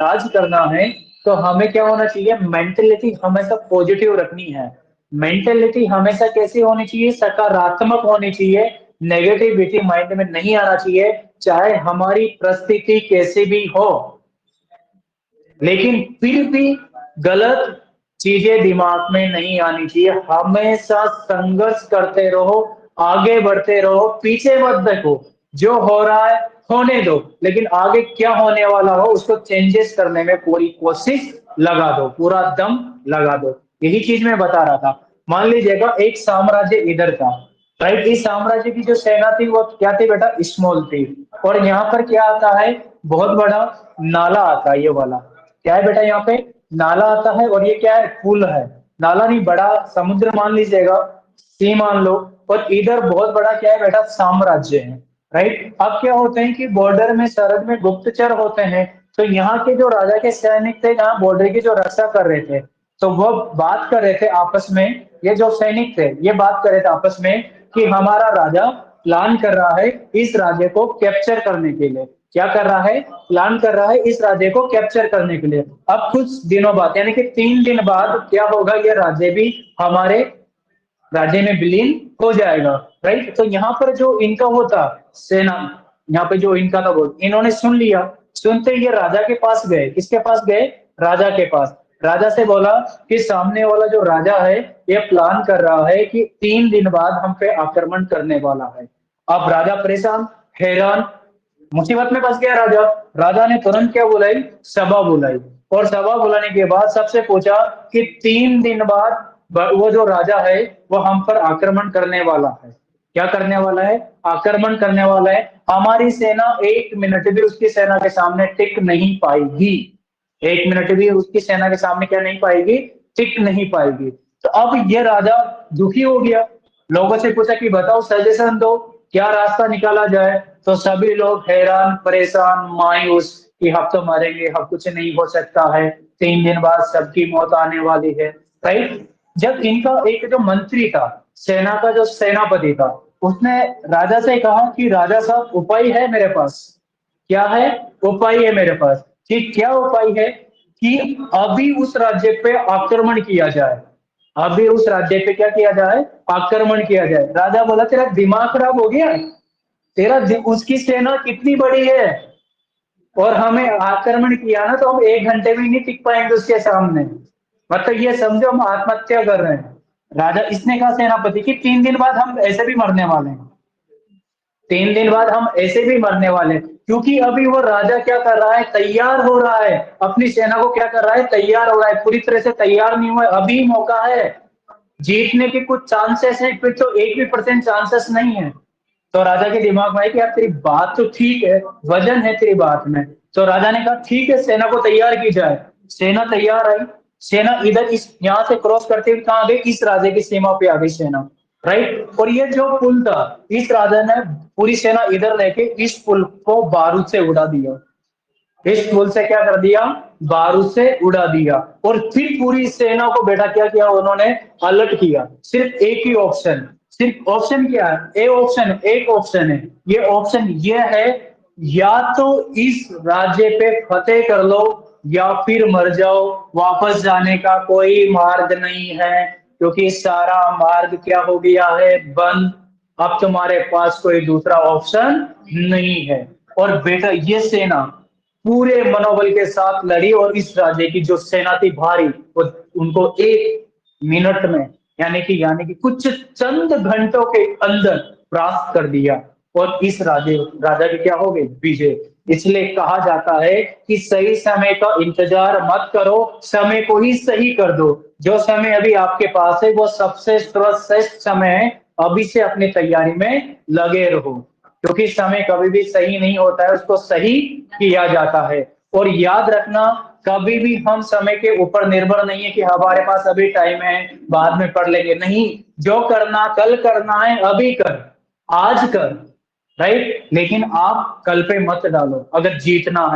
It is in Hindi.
राज करना है तो हमें क्या होना चाहिए, मेंटेलिटी हमेशा पॉजिटिव रखनी है। मेंटेलिटी हमेशा कैसी होनी चाहिए, सकारात्मक होनी चाहिए। नेगेटिविटी माइंड में नहीं आना चाहिए, चाहे हमारी परिस्थिति कैसी भी हो। लेकिन फिर भी गलत चीजें दिमाग में नहीं आनी चाहिए। हमेशा संघर्ष करते रहो, आगे बढ़ते रहो, पीछे मत देखो। जो हो रहा है होने दो, लेकिन आगे क्या होने वाला हो उसको चेंजेस करने में पूरी कोशिश लगा दो, पूरा दम लगा दो। यही चीज मैं बता रहा था। मान लीजिएगा एक साम्राज्य इधर था, राइट। इस साम्राज्य की जो सेना थी वो क्या थी बेटा, स्मॉल थी। और यहाँ पर क्या आता है, बहुत बड़ा नाला आता है, ये वाला क्या है बेटा, यहाँ पे नाला आता है। और ये क्या है, पुल है। नाला नहीं, बड़ा समुद्र मान लीजिएगा, सी मान लो। और इधर बहुत बड़ा क्या है बेटा, साम्राज्य है, राइट। अब क्या होते हैं कि बॉर्डर में, सरहद में गुप्तचर होते हैं। तो यहाँ के जो राजा के सैनिक थे, यहाँ बॉर्डर की जो रक्षा कर रहे थे, तो वो बात कर रहे थे आपस में। ये जो सैनिक थे ये बात कर रहे थे आपस में कि हमारा राजा प्लान कर रहा है इस राज्य को कैप्चर करने के लिए। क्या कर रहा है, प्लान कर रहा है इस राज्य को कैप्चर करने के लिए। अब कुछ दिनों बाद, यानी कि 3 दिन बाद क्या होगा, ये राज्य भी हमारे राज्य में विलीन हो जाएगा, राइट। तो यहाँ पर जो इनका होता सेना, यहाँ पे जो इनका था वो, इन्होंने सुन लिया। सुनते ही ये राजा के पास गए। किसके पास गए, राजा के पास। राजा से बोला कि सामने वाला जो राजा है ये प्लान कर रहा है कि 3 दिन बाद हम पे आक्रमण करने वाला है। अब राजा परेशान, हैरान, मुसीबत में फंस गया राजा। राजा ने तुरंत क्या बुलाई, सभा बुलाई। और सभा बुलाने के बाद सबसे पूछा कि 3 दिन बाद वो जो राजा है वो हम पर आक्रमण करने वाला है। क्या करने वाला है, आक्रमण करने वाला है। हमारी सेना 1 मिनट भी उसकी सेना के सामने टिक नहीं पाएगी। 1 मिनट भी उसकी सेना के सामने क्या नहीं पाएगी, टिक नहीं पाएगी। तो अब ये राजा दुखी हो गया। लोगों से पूछा कि बताओ, सजेशन दो, क्या रास्ता निकाला जाए। तो सभी लोग हैरान, परेशान, मायूस कि हम तो मरेंगे, हम कुछ नहीं हो सकता है, 3 दिन बाद सबकी मौत आने वाली है, राइट। जब इनका एक जो मंत्री था, सेना का जो सेनापति था, उसने राजा से कहा कि राजा साहब, उपाय है मेरे पास। क्या है, उपाय है मेरे पास। कि क्या उपाय है, कि अभी उस राज्य पे आक्रमण किया जाए। अभी उस राज्य पे क्या किया जाए, आक्रमण किया जाए। राजा बोला, तेरा दिमाग खराब हो गया, उसकी सेना कितनी बड़ी है, और हमें आक्रमण किया ना तो हम 1 घंटे में नहीं टिक पाएंगे उसके सामने। मतलब ये समझो हम आत्महत्या कर रहे हैं। राजा, इसने कहा सेनापति कि 3 दिन बाद हम ऐसे भी मरने वाले हैं। 3 दिन बाद हम ऐसे भी मरने वाले हैं। क्योंकि अभी वो राजा क्या कर रहा है, तैयार हो रहा है। अपनी सेना को क्या कर रहा है, तैयार हो रहा है। पूरी तरह से तैयार नहीं हुआ, अभी मौका है। जीतने के कुछ चांसेस हैं, फिर तो 1% चांसेस नहीं है। तो राजा के दिमाग में आई कि यार तेरी बात तो ठीक है, वजन है तेरी बात में। तो राजा ने कहा ठीक है, सेना को तैयार की जाए। सेना तैयार आई। सेना इधर इस यहाँ से क्रॉस करते हुए कहाँ गई, इस राजा की सीमा पे आ गई सेना, राइट। और ये जो पुल था, इस राजा ने पूरी सेना इधर लेके इस पुल को बारूद से उड़ा दिया। इस पुल से क्या कर दिया, बारूद से उड़ा दिया। और फिर पूरी सेना को बेटा क्या किया उन्होंने, अलर्ट किया। सिर्फ एक ही ऑप्शन, सिर्फ ऑप्शन क्या है, ए ऑप्शन, एक ऑप्शन है। ये ऑप्शन ये है, या तो इस राज्य पे फतेह कर लो या फिर मर जाओ। वापस जाने का कोई मार्ग नहीं है, क्योंकि सारा मार्ग क्या हो गया है, बंद। अब तुम्हारे पास कोई दूसरा ऑप्शन नहीं है। और बेटा ये सेना पूरे मनोबल के साथ लड़ी, और इस राज्य की जो सेना थी भारी, वो उनको 1 मिनट में, यानी कि कुछ चंद घंटों के अंदर परास्त कर दिया। और इस राजा की क्या हो गई, विजय। इसलिए कहा जाता है कि सही समय का इंतजार मत करो, समय को ही सही कर दो। जो समय अभी आपके पास है वो सबसे सर्वश्रेष्ठ समय है। अभी से अपनी तैयारी में लगे रहो, क्योंकि समय कभी भी सही नहीं होता है, उसको सही किया जाता है। और याद रखना, कभी भी हम समय के ऊपर निर्भर नहीं है कि हमारे पास अभी टाइम है, बाद में पढ़ लेंगे। नहीं, जो करना कल करना है अभी कर, आज कर, राइट। लेकिन आप कल पे मत डालो अगर जीतना है।